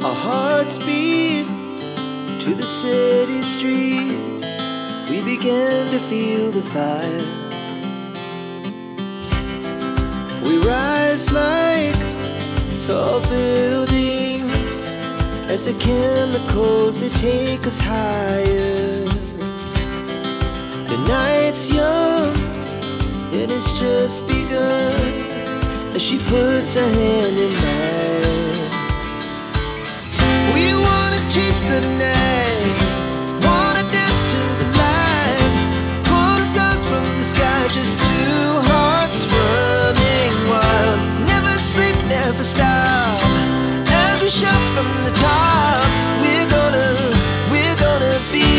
Our hearts beat to the city streets. We began to feel the fire. We rise like tall buildings as the chemicals, they take us higher. The night's young and it's just begun as she puts her hand in mine. We wanna chase the night, wanna dance to the light, pull the stars from the sky, just two hearts running wild. Never sleep, never stop, as we shout from the top. We're gonna be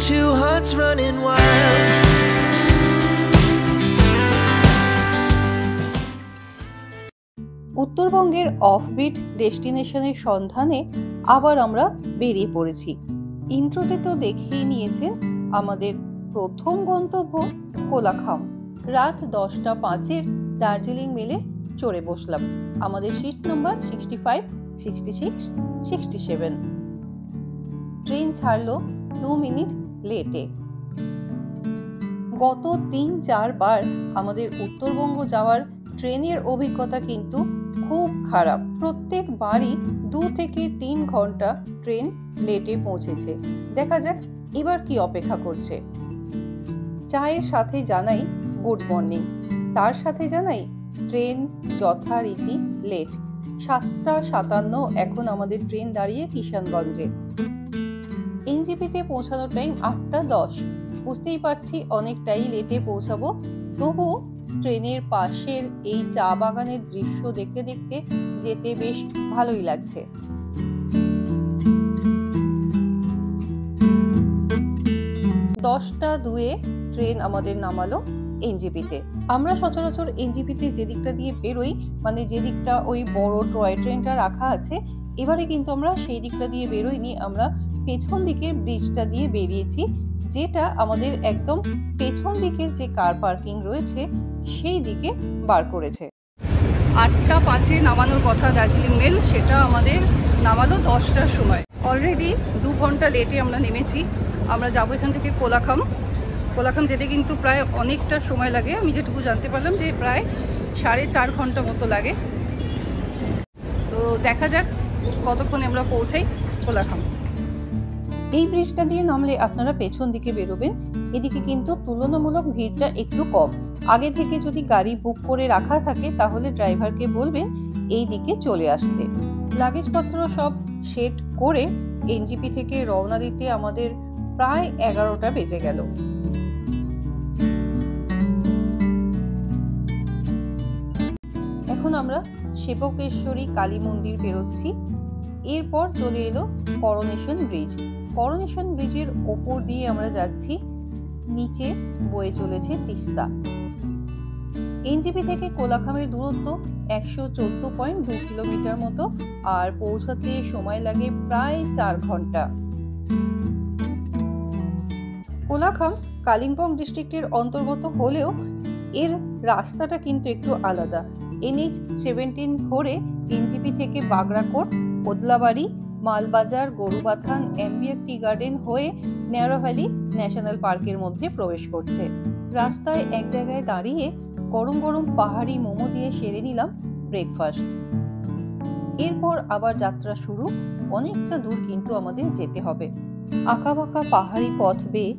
two hearts running wild. উত্তরবঙ্গের offbeat ডেস্টিনেশনের সন্ধানে আবার আমরা বেরিয়ে পড়েছি। ইন্ট্রোতে তো দেখেই নিয়েছেন আমাদের প্রথম গন্তব্য কোলাখাম। রাত 10:05 দার্জিলিং মেলে চড়ে বসলাম। আমাদের সিট নম্বর 65, 66, 67। ট্রেন ছাড়লো 2 মিনিট লেটে। গত 3-4 বার আমাদের উত্তরবঙ্গ যাওয়ার ট্রেনের অভিজ্ঞতা কিন্তু খুব খারাপ। প্রত্যেকবারই 2 থেকে 3 ঘন্টা ট্রেন লেটে পৌঁছেছে। দেখা যাক এবার কি অপেক্ষা করছে। চায়ের সাথে জানাই গুড মর্নিং, তার সাথে জানাই ট্রেন যথারীতি লেট। 7:57 এখন আমাদের ট্রেন দাঁড়িয়ে কিষানগঞ্জে। এনজেপিতে পৌঁছানোর টাইম 8:10। বুঝতেই পারছি অনেকটাই লেটে পৌঁছাবো, তবু ট্রেনের পাশের এই চা বাগানের দৃশ্য দেখতে দেখতে যেতে বেশ ভালোই লাগছে। 10:02 ট্রেন আমাদের নামালো এনজেপিতে। আমরা সচরাচর এনজেপিতে যে দিকটা দিয়ে বেরোই, মানে যে দিকটা ওই বড় টয় ট্রেনটা রাখা আছে, এবারে কিন্তু আমরা সেই দিকটা দিয়ে বেরোইনি। আমরা পেছন দিকের ব্রিজটা দিয়ে বেরিয়েছি, যেটা আমাদের একদম পেছন দিকের যে কার পার্কিং রয়েছে সেই দিকে বার করেছে। 8:05 নামানোর কথা দার্জিলিং মেল, সেটা আমাদের নামালো 10টার সময়। অলরেডি 2 ঘন্টা লেটে আমরা নেমেছি। আমরা যাবো এখান থেকে কোলাখাম। কোলাখাম যেতে কিন্তু প্রায় অনেকটা সময় লাগে। আমি যেটুকু জানতে পারলাম যে প্রায় 4.5 ঘন্টা মতো লাগে। তো দেখা যাক কতক্ষণে আমরা পৌঁছাই কোলাখাম। এই ব্রিজটা দিয়ে নামলে আপনারা পেছন দিকে বেরোবেন। এদিকে কিন্তু তুলনামূলক ভিড়টা একটু কম। আগে থেকে যদি গাড়ি বুক করে রাখা থাকে তাহলে ড্রাইভারকে বলবেন এই দিকে চলে আসতে। লাগেজপত্র সব সেট করে এনজেপি থেকে রওনা দিতে আমাদের প্রায় 11টা বেজে গেল। এখন আমরা সেবকেশ্বরী কালী মন্দির বেরোচ্ছি। এরপর চলে এলো করোনেশন ব্রিজ। করোনেশন ব্রিজের ওপর দিয়ে আমরা যাচ্ছি, নিচে বয়ে চলেছে তিস্তা। এনজেপি থেকে কোলাখামের দূরত্ব 114.2 কিলোমিটার মতো, আর পৌঁছাতে সময় লাগে প্রায় 4 ঘন্টা। কোলাখাম কালিম্পং ডিস্ট্রিক্টের অন্তর্গত হলেও এর রাস্তাটা কিন্তু একটু আলাদা। NH 17 ধরে এনজেপি থেকে বাগরাকোট, ওদলাবাড়ি, মালবাজার, গরুবাথান, অ্যাম্বিয়ার টি গার্ডেন হয়ে ন্যারো ভ্যালি ন্যাশনাল পার্কের মধ্যে প্রবেশ করছে। রাস্তায় এক জায়গায় দাঁড়িয়ে গরম গরম পাহাড়ি মোমো দিয়ে সেরে নিলাম ব্রেকফাস্ট। এরপর আবার যাত্রা শুরু। অনেকটা দূর কিন্তু আমাদের যেতে হবে। আঁকাবাঁকা পাহাড়ি পথ বেয়ে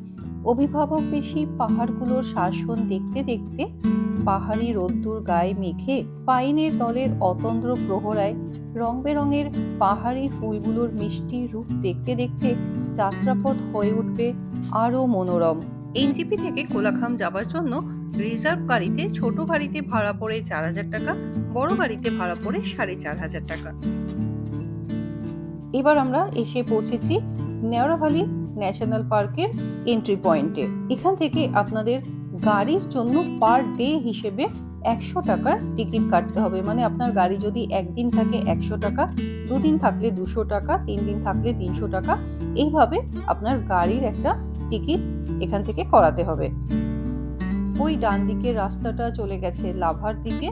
অভিভাবক বেশি পাহাড়গুলোর শাসন দেখতে দেখতে, পাহাড়ি রোদ্দুর গায়ে মেখে পাইনের দলের অতন্দ্র প্রহরায় রং বেরঙের পাহাড়ি ফুলগুলোর মিষ্টি রূপ দেখতে দেখতে যাত্রাপথ হয়ে উঠবে আরো মনোরম। এনজেপি থেকে কোলাখাম যাবার জন্য রিজার্ভ গাড়িতে, ছোট গাড়িতে ভাড়া পড়ে 4,000 টাকা, বড় গাড়িতে ভাড়া পড়ে 4,500 টাকা। এবার আমরা এসে পৌঁছেছি ন্যারো ভ্যালি ন্যাশনাল পার্কের এন্ট্রি পয়েন্টে। এখান থেকে আপনাদের গাড়ির জন্য পার ডে হিসেবে 100 টাকার টিকিট কাটতে হবে। মানে আপনার গাড়ি যদি একদিন থাকে 100 টাকা, 2 দিন থাকলে 200 টাকা, 3 দিন থাকলে 300 টাকা, এইভাবে আপনার গাড়ির একটা টিকিট এখান থেকে করাতে হবে। ওই ডান দিকের রাস্তাটা চলে গেছে লাভার দিকে,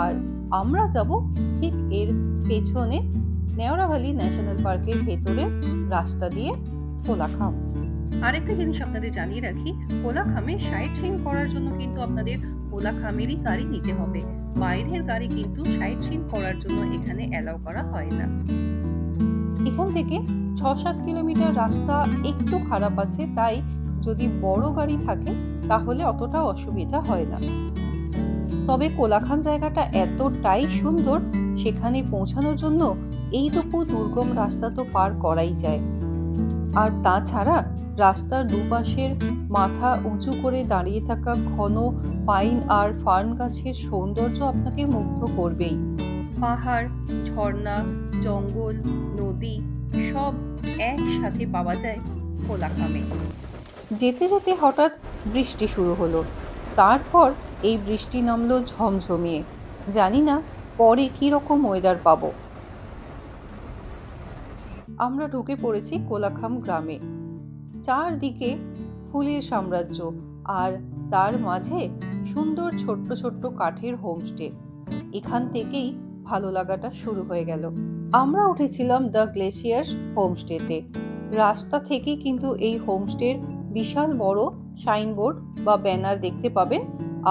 আর আমরা যাব ঠিক এর পেছনে নেওড়া ভ্যালি ন্যাশনাল পার্কের ভেতরে রাস্তা দিয়ে কোলাখাম। আরেকটা জিনিস আপনাদের জানিয়ে রাখি, কোলাখামে সাইট সিইং করার জন্য কিন্তু আপনাদের কোলাখামেরই গাড়ি নিতে হবে, বাইরের গাড়ি কিন্তু সাইট সিইং করার জন্য এখানে অ্যালাউ করা হয় না। এখান থেকে ৬-৭ কিলোমিটার রাস্তা একটু খারাপ আছে, তাই যদি বড় গাড়ি থাকে তাহলে অতটা অসুবিধা হয় না। তবে কোলাখাম জায়গাটা এতটাই সুন্দর, সেখানে পৌঁছানোর জন্য এইটুকু দুর্গম রাস্তা তো পার করাই যায়। আর তাছাড়া রাস্তার দুপাশের মাথা উঁচু করে দাঁড়িয়ে থাকা ঘন পাইন আর ফার্ন গাছের সৌন্দর্য আপনাকে মুগ্ধ করবেই। পাহাড়, ঝর্ণা, জঙ্গল, নদী সব একসাথে পাওয়া যায় কোলাখামে। যেতে যেতে হঠাৎ বৃষ্টি শুরু হলো, তারপর এই বৃষ্টি নামলো ঝমঝমিয়ে। জানি না পরে কি রকম ওয়েদার পাবো। আমরা ঢুকে পড়েছি কোলাখাম গ্রামে। চারদিকে ফুলের সাম্রাজ্য, আর তার মাঝে সুন্দর ছোট্ট ছোট্ট কাঠের হোমস্টে। এখান থেকেই ভালো লাগাটা শুরু হয়ে গেল। আমরা উঠেছিলাম দ্য গ্লেসিয়ার্স হোমস্টেতে। রাস্তা থেকে কিন্তু এই হোমস্টের বিশাল বড় সাইনবোর্ড বা ব্যানার দেখতে পাবেন,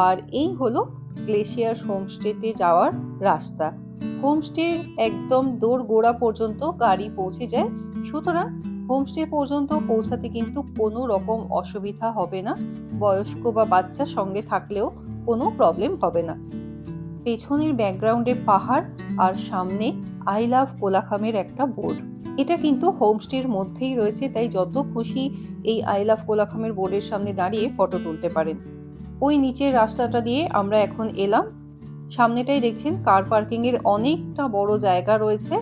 আর এই হলো গ্লেসিয়ার্স হোমস্টেতে যাওয়ার রাস্তা। হোমস্টের একদম দোরগোড়া পর্যন্ত গাড়ি পৌঁছে যায়, সুতরাং হোমস্টে পর্যন্ত পৌঁছাতে কিন্তু কোনো রকম অসুবিধা হবে না। বয়স্ক বা বাচ্চা সঙ্গে থাকলেও কোনো প্রবলেম হবে না। পেছনের ব্যাকগ্রাউন্ডে পাহাড়, আর সামনে আই লাভ কোলাখামের একটা বোর্ড। এটা কিন্তু হোমস্টের মধ্যেই রয়েছে, তাই যত খুশি এই আই লাভ কোলাখামের বোর্ডের সামনে দাঁড়িয়ে ফটো তুলতে পারেন। ওই নিচের রাস্তাটা দিয়ে আমরা এখন এলাম। সামনেটাই দেখছেন কার পার্কিং এর অনেকটা বড় জায়গা রয়েছে।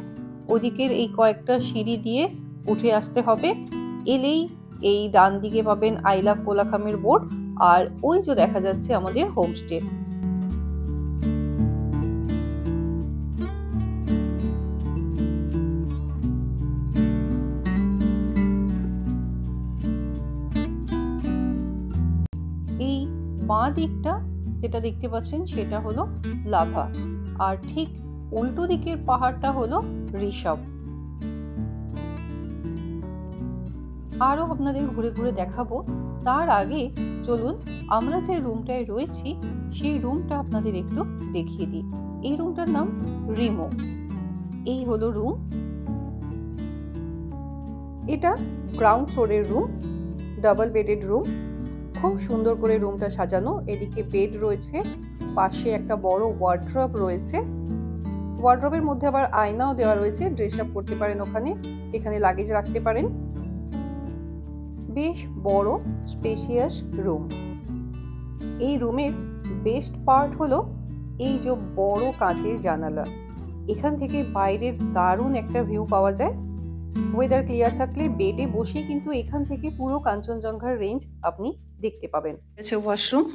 ওদিকের এই কয়েকটা সিঁড়ি দিয়ে উঠে আসতে হবে। এলেই এই ডান দিকে পাবেন আই লাভ কোলাখামের বোর্ড, আর ওই যে দেখা যাচ্ছে আমাদের হোমস্টে। এই বাঁ দিকটা যেটা দেখতে পাচ্ছেন সেটা হলো লাভা, আর ঠিক উল্টো দিকের পাহাড়টা হলো ঋষভ। আরো আপনাদের ঘুরে ঘুরে দেখাবো। তার আগে চলুন আমরা যে রুমটায় রয়েছি সেই রুমটা আপনাদের একটু দেখিয়ে দিই। এই রুমটার নাম রিমো। এই হলো রুম। এটা গ্রাউন্ড ফ্লোরের রুম, ডাবল বেডেড রুম। খুব সুন্দর করে রুমটা সাজানো। এদিকে বেড রয়েছে, পাশে একটা বড় ওয়ার্ড্রব রয়েছে। ওয়ার্ড্রবের মধ্যে আবার আয়নাও দেওয়া রয়েছে, ড্রেস আপ করতে পারেন ওখানে। এখানে লাগেজ রাখতে পারেন। বেশ বড় স্পেশিয়াস রুম। এই রুমের বেস্ট পার্ট হলো এই যে বড় কাঁচের জানালা। এখান থেকে বাইরের দারুণ একটা ভিউ পাওয়া যায়। ওয়েদার ক্লিয়ার থাকলে বেডে বসে কিন্তু এখান থেকে পুরো কাঞ্চনজঙ্ঘার রেঞ্জ আপনি দেখতে পাবেন। আছে ওয়াশরুম,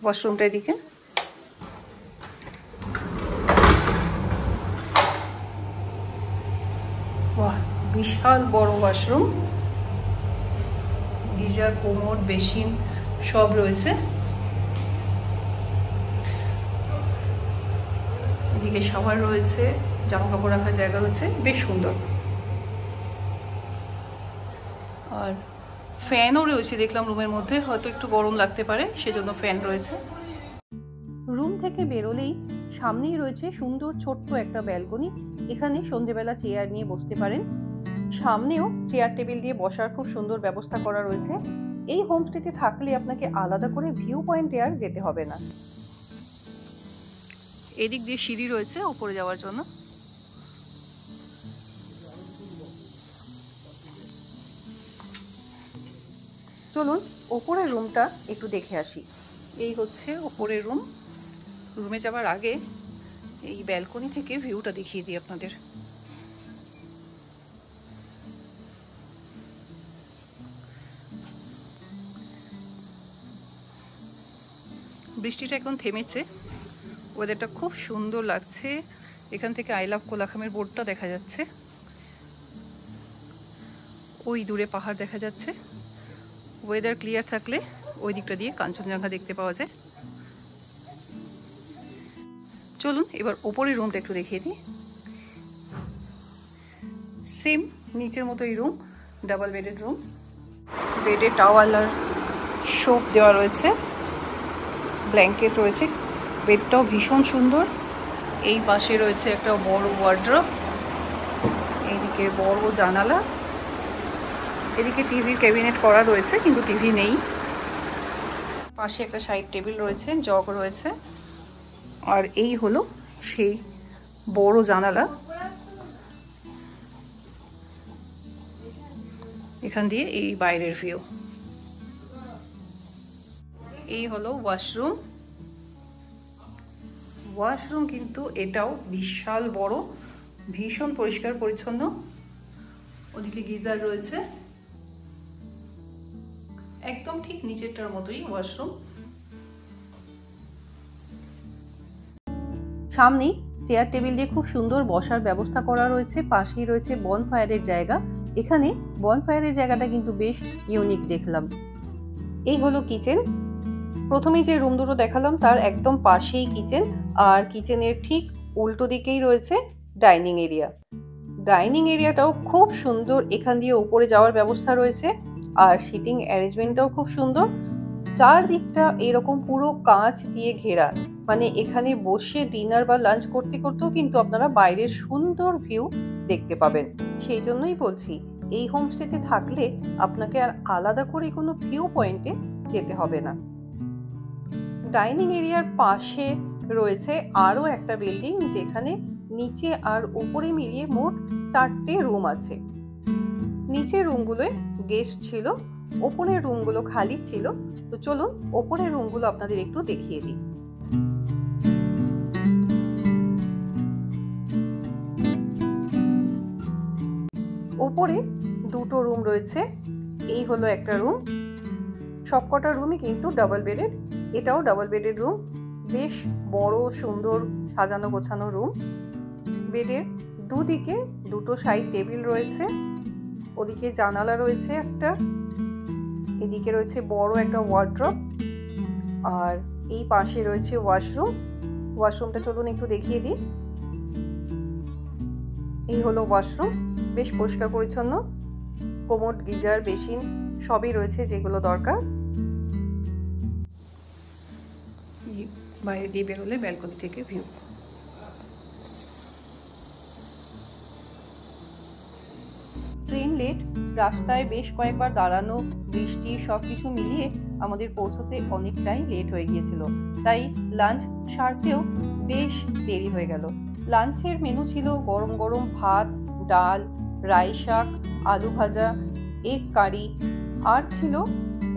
ওয়াশরুমটা এদিকে। বাহ, বিশাল বড় ওয়াশরুম। গিজার, কোমোড, বেসিন সব রয়েছে। এদিকে শাওয়ার রয়েছে, জামা কাপড় রাখার জায়গা রয়েছে, বেশ সুন্দর। আর ফ্যানও রয়েছে দেখলাম রুমের মধ্যে, হয়তো একটু গরম লাগতে পারে সেজন্য ফ্যান রয়েছে। রুম থেকে বেরোলেই সামনেই রয়েছে সুন্দর ছোট্ট একটা ব্যালকনি। এখানে সন্ধেবেলা চেয়ার নিয়ে বসতে পারেন। সামনেও চেয়ার টেবিল দিয়ে বসার খুব সুন্দর ব্যবস্থা করা রয়েছে। এই হোমস্টেতে থাকলে আপনাকে আলাদা করে ভিউ পয়েন্টে আর যেতে হবে না। এদিক দিয়ে সিঁড়ি রয়েছে উপরে যাওয়ার জন্য। চলুন ওপরের রুমটা একটু দেখে আসি। এই হচ্ছে ওপরের রুম। রুমে যাওয়ার আগে এই ব্যালকনি থেকে ভিউটা দেখিয়ে দিই আপনাদের। বৃষ্টিটা এখন থেমেছে, ওয়েদারটা খুব সুন্দর লাগছে। এখান থেকে আই লাভ কোলাখামের বোর্ডটা দেখা যাচ্ছে। ওই দূরে পাহাড় দেখা যাচ্ছে। ওয়েদার ক্লিয়ার থাকলে ওই দিকটা দিয়ে কাঞ্চনজঙ্ঘা দেখতে পাওয়া যায়। চলুন এবার ওপরের রুমটা একটু দেখিয়ে দিই। সেম নিচের মতোই রুম, ডাবল বেডেড রুম। বেডে টাওয়াল আর সোপ দেওয়া রয়েছে, ব্ল্যাঙ্কেট রয়েছে, বেডটাও ভীষণ সুন্দর। এই পাশে রয়েছে একটা বড় ওয়ার্ড্রপ, এইদিকে বড় জানালা, এদিকে টিভির ক্যাবিনেট করা রয়েছে কিন্তু টিভি নেই। পাশে একটা সাইড টেবিল রয়েছে, জগ রয়েছে। আর এই হলো সেই বড় জানালা, এখান দিয়ে এই বাইরের ভিউ। এই হলো ওয়াশরুম। ওয়াশরুম কিন্তু এটাও বিশাল বড়, ভীষণ পরিষ্কার পরিচ্ছন্ন। ওদিকে গিজার রয়েছে, একদম ঠিক নিচেরটার মতোই ওয়াশরুম। সামনেই চেয়ার টেবিল দিয়ে খুব সুন্দর বসার ব্যবস্থা করা রয়েছে, পাশেই রয়েছে বনফায়ারের জায়গা। এখানে বনফায়ারের জায়গাটা কিন্তু বেশ ইউনিক দেখলাম। এই হলো কিচেন। প্রথমেই যে রুম দুটো দেখালাম তার একদম পাশেই কিচেন, আর কিচেনের ঠিক উল্টো দিকেই রয়েছে ডাইনিং এরিয়া। ডাইনিং এরিয়াটাও খুব সুন্দর, এখান দিয়ে উপরে যাওয়ার ব্যবস্থা রয়েছে, আর সিটিং অ্যারেঞ্জমেন্টটাও খুব সুন্দর। চারদিকটা এরকম পুরো কাঁচ দিয়ে ঘেরা, মানে এখানে বসে ডিনার বা লাঞ্চ করতে করতেও কিন্তু আপনারা বাইরের সুন্দর ভিউ দেখতে পাবেন। সেই জন্যই বলছি, এই হোমস্টেতে থাকলে আপনাকে আর আলাদা করে কোনো ভিউ পয়েন্টে যেতে হবে না। ডাইনিং এরিয়ার পাশে রয়েছে আরও একটা বিল্ডিং, যেখানে নিচে আর উপরে মিলিয়ে মোট 4টে রুম আছে। নিচের রুমগুলোয় গেস্ট ছিল, ওপরের রুমগুলো খালি ছিল। তো চলুন ওপরের রুমগুলো আপনাদের একটু দেখিয়ে দিই। ওপরে দুটো রুম রয়েছে, এই হলো একটা রুম। সবকটা রুমই কিন্তু ডাবল বেডেড, এটাও ডাবল বেডেড রুম। বেশ বড় সুন্দর সাজানো গোছানো রুম। বেডের দুদিকে দুটো সাইড টেবিল রয়েছে, ওদিকে জানালা রয়েছে একটা, এদিকে রয়েছে বড় একটা ওয়ার্ড্রপ, আর এই পাশে রয়েছে ওয়াশরুম। ওয়াশরুমটা চলুন একটু দেখিয়ে দিই। এই হলো ওয়াশরুম, বেশ পরিষ্কার পরিচ্ছন্ন। কোমোড, গিজার, বেসিন সবই রয়েছে যেগুলো দরকার। বাইরে দিয়ে বেরোলে ব্যালকনি থেকে ভিউ। ট্রেন লেট, রাস্তায় বেশ কয়েকবার দাঁড়ানো, বৃষ্টি সবকিছু মিলিয়ে আমাদের পৌঁছতে অনেকটাই লেট হয়ে গিয়েছিল, তাই লাঞ্চ সারতেও বেশ দেরি হয়ে গেল। লাঞ্চের মেনু ছিল গরম গরম ভাত, ডাল, রাই শাক, আলু ভাজা, এগ কারি, আর ছিল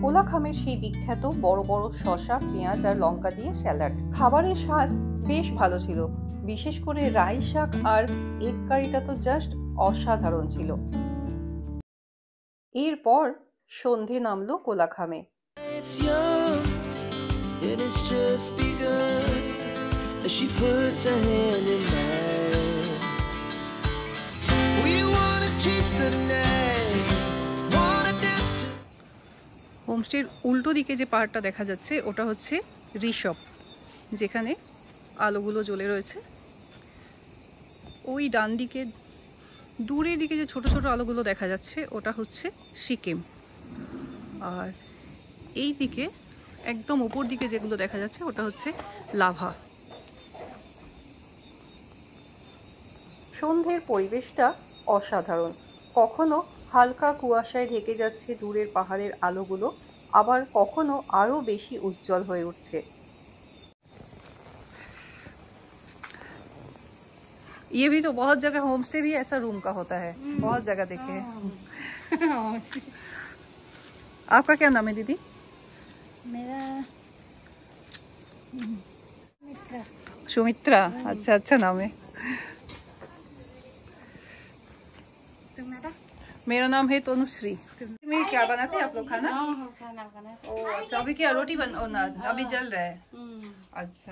কোলাখামের সেই বিখ্যাত বড় বড় শসা, পেঁয়াজ আর লঙ্কা দিয়ে স্যালাড। খাবারের স্বাদ বেশ ভালো ছিল, বিশেষ করে রাই শাক আর এগ কারিটা তো জাস্ট অসাধারণ ছিল। এরপর সন্ধে নামলো কোলাখামে। হোমস্টের উল্টো দিকে যে পাহাড়টা দেখা যাচ্ছে ওটা হচ্ছে ঋষভ, যেখানে আলোগুলো জ্বলে রয়েছে। ওই ডান দিকে দূরের দিকে যে ছোট ছোট আলোগুলো দেখা যাচ্ছে ওটা হচ্ছে সিকিম, আর এই দিকে একদম উপর দিকে যেগুলো দেখা যাচ্ছে ওটা হচ্ছে লাভা। সন্ধ্যের পরিবেশটা অসাধারণ, কখনো হালকা কুয়াশায় ঢেকে যাচ্ছে দূরের পাহাড়ের আলোগুলো, আবার কখনো আরো বেশি উজ্জ্বল হয়ে উঠছে। ये भी तो बहुत जगह होम स्टे भी ऐसा रूम का होता है, बहुत जगह देखे हैं। आपका क्या नाम है दीदी? मेरा सुमित्रा। अच्छा अच्छा नाम है। तुम्हारा? मेरा नाम है तनुश्री। में क्या बनाते हैं आप लोग खाना? खाना बनाते। ओ अच्छा, अभी क्या रोटी ना अभी जल रहा है? अच्छा,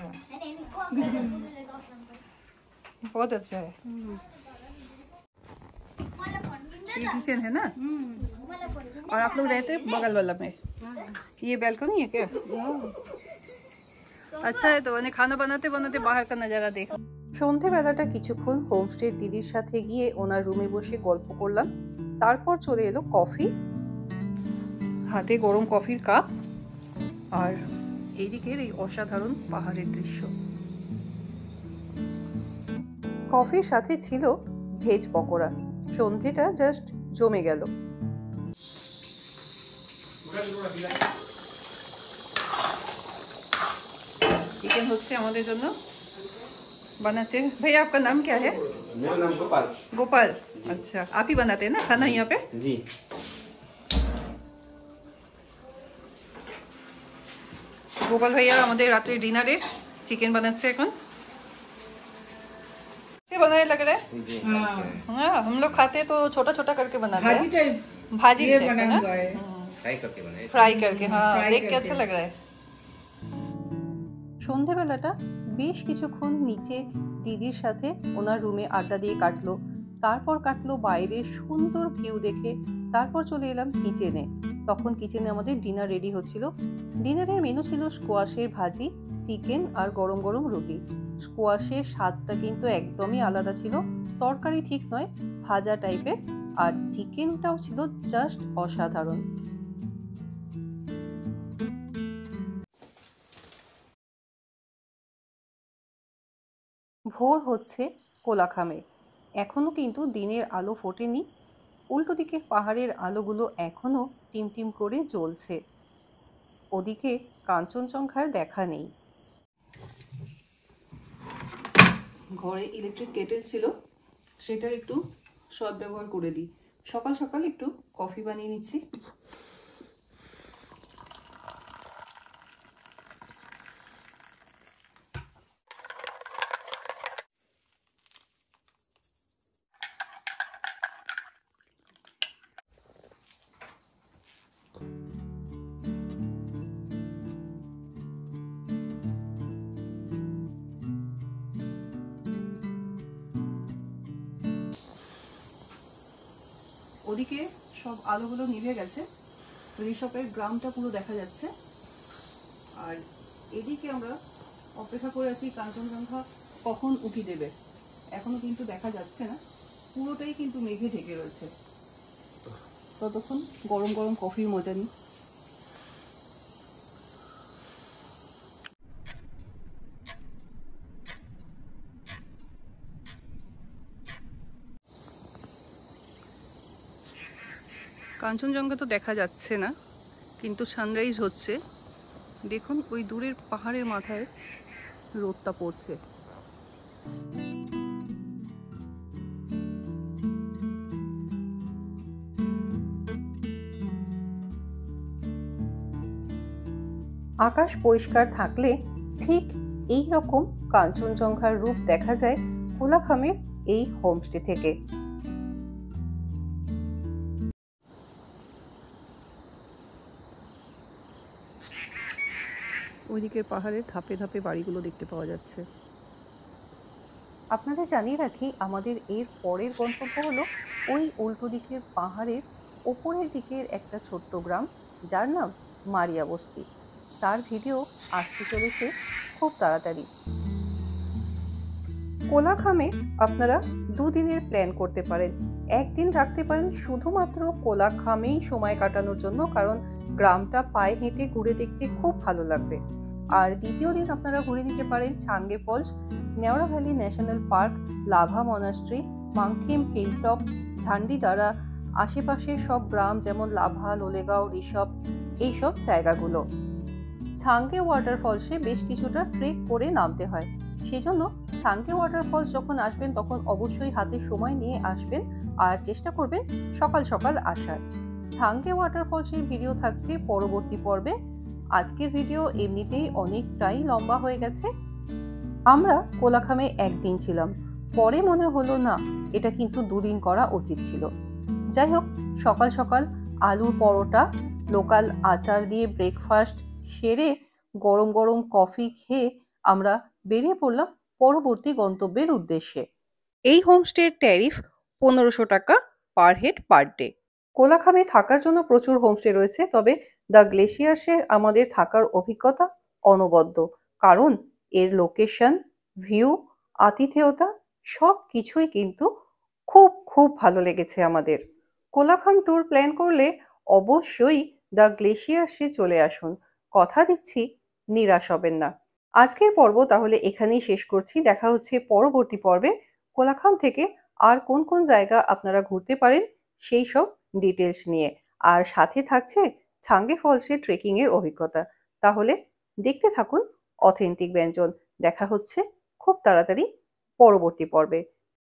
बहुत अच्छा है। ये किचन है ना, और आप लोग रहते हैं बगल वाला में। ये बैल्कनी है क्या? अच्छा है, तो खाना बनाते बनाते बाहर का नजारा देख। সন্ধেবেলাটা কিছুক্ষণ হোমস্টের দিদির সাথে গিয়ে ওনার রুমে বসে গল্প করলাম। তারপর চলে এলো কফি, হাতে গরম কফির কাপ, আর এইদিকের এই অসাধারণ পাহাড়ের দৃশ্য। কফির সাথে ছিল ভেজ পকোড়া। সন্ধেটা জাস্ট জমে গেল। চিকেন হচ্ছে আমাদের জন্য, बनाते। भैया आपका नाम क्या है? मेरा नाम गोपाल। गोपाल, अच्छा आप ही बनाते हैं ना खाना यहाँ पे? जी। गोपाल भैया हमारे रात्रि डिनर चिकेन बनाते এখন। कैसे बनाए लग रहा है? जी। हाँ हम लोग खाते तो छोटा छोटा करके बनाते हैं, भाजी टाइप भाजी ये टाइप बना ना, हुआ है। फ्राई करके बनाए। फ्राई करके। हाँ फ्राई देख के करके। अच्छा लग रहा है। সন্ধেবেলাটা বেশ কিছুক্ষণ নিচে দিদির সাথে ওনার রুমে আড্ডা দিয়ে কাটলো। তারপর কাটলো বাইরের সুন্দর ভিউ দেখে। তারপর চলে এলাম কিচেনে। তখন কিচেনে আমাদের ডিনার রেডি হচ্ছিল। ডিনারের মেনু ছিল স্কোয়াশের ভাজি, চিকেন আর গরম গরম রুটি। স্কোয়াশের স্বাদটা কিন্তু একদমই আলাদা ছিল, তরকারি ঠিক নয়, ভাজা টাইপের, আর চিকেনটাও ছিল জাস্ট অসাধারণ। ভোর হচ্ছে কোলাখামে, এখনো কিন্তু দিনের আলো ফোটেনি। উল্টো দিকের পাহাড়ের আলোগুলো এখনো টিমটিম করে জ্বলছে। ওদিকে কাঞ্চনজঙ্ঘার দেখা নেই। ঘরে ইলেকট্রিক কেটেল ছিল, সেটার একটু সদ্ব্যবহার করে দিই। সকাল সকাল একটু কফি বানিয়ে নিচ্ছি। ওদিকে সব আলোগুলো নিভে গেছে, ঋষভের গ্রামটা পুরো দেখা যাচ্ছে। আর এদিকে আমরা অপেক্ষা করে আছি কাঞ্চনজঙ্ঘা কখন উঠি দেবে। এখনো কিন্তু দেখা যাচ্ছে না, পুরোটাই কিন্তু মেঘে ঢেকে রয়েছে। ততক্ষণ গরম গরম কফির মজা নিই। কাঞ্চনজঙ্ঘা তো দেখা যাচ্ছে না, কিন্তু সানরাইজ হচ্ছে। দেখুন ওই দূরের পাহাড়ের মাথায় রোদটা পড়ছে। আকাশ পরিষ্কার থাকলে ঠিক এই রকম কাঞ্চনজঙ্ঘার রূপ দেখা যায় কোলাখামের এই হোমস্টে থেকে। ওইদিকের পাহাড়ের ধাপে ধাপে বাড়িগুলো দেখতে পাওয়া যাচ্ছে। আপনাদের জানিয়ে রাখি, আমাদের এর পরের গন্তব্য হলো ওই উল্টো দিকের পাহাড়ের ওপরের দিকের একটা ছোট্ট গ্রাম, যার নাম মারিয়া বস্তি। তার ভিডিও আসতে চলেছে খুব তাড়াতাড়ি। কোলাখামে আপনারা দুদিনের প্ল্যান করতে পারেন। একদিন রাখতে পারেন শুধুমাত্র কোলাখামেই সময় কাটানোর জন্য, কারণ গ্রামটা পায়ে হেঁটে ঘুরে দেখতে খুব ভালো লাগবে। আর দ্বিতীয় দিন আপনারা ঘুরে নিতে পারেন Changey Falls, Neora Valley National Park, Lava Monastery, Mangkhim hilltop, Jhandidara, আশেপাশের সব গ্রাম যেমন লাভা, লোলেগাঁও, ঋষভ, এইসব জায়গাগুলো। ছাঙ্গে ওয়াটারফলসে বেশ কিছুটা ট্রেক করে নামতে হয়, সেজন্য ছাঙ্গে ওয়াটারফলস যখন আসবেন তখন অবশ্যই হাতে সময় নিয়ে আসবেন আর চেষ্টা করবেন সকাল সকাল আসার। ছাঙ্গে ওয়াটারফলসের ভিডিও থাকছে পরবর্তী পর্বে। আজকের ভিডিও এমনিতেই অনেকটাই লম্বা হয়ে গেছে। আমরা কোলাখামে একদিন ছিলাম, পরে মনে হলো না এটা কিন্তু দুদিন করা উচিত ছিল। যাই হোক, সকাল সকাল আলুর পরোটা, লোকাল আচার দিয়ে ব্রেকফাস্ট সেরে গরম গরম কফি খেয়ে আমরা বেরিয়ে পড়লাম পরবর্তী গন্তব্যের উদ্দেশ্যে। এই হোমস্টের ট্যারিফ 1500 টাকা পার হেড পার ডে। কোলাখামে থাকার জন্য প্রচুর হোমস্টে রয়েছে, তবে দ্য গ্লেশিয়ার্সে আমাদের থাকার অভিজ্ঞতা অনবদ্য, কারণ এর লোকেশন, ভিউ আতিথেয়তা সব কিছুই কিন্তু খুব খুব ভালো লেগেছে আমাদের। কোলাখাম ট্যুর প্ল্যান করলে অবশ্যই দ্য গ্লেশিয়ার্সে চলে আসুন। কথা দিচ্ছি নিরাশ হবেন না। আজকের পর্ব তাহলে এখানেই শেষ করছি। দেখা হচ্ছে পরবর্তী পর্বে। কোলাখাম থেকে আর কোন কোন জায়গা আপনারা ঘুরতে পারেন সেই সব ডিটেলস নিয়ে। আর সাথে থাকছে ছাঙ্গে ফলসের ট্রেকিং এর অভিজ্ঞতা। তাহলে দেখতে থাকুন অথেন্টিক ব্যঞ্জন। দেখা হচ্ছে খুব তাড়াতাড়ি পরবর্তী পর্বে।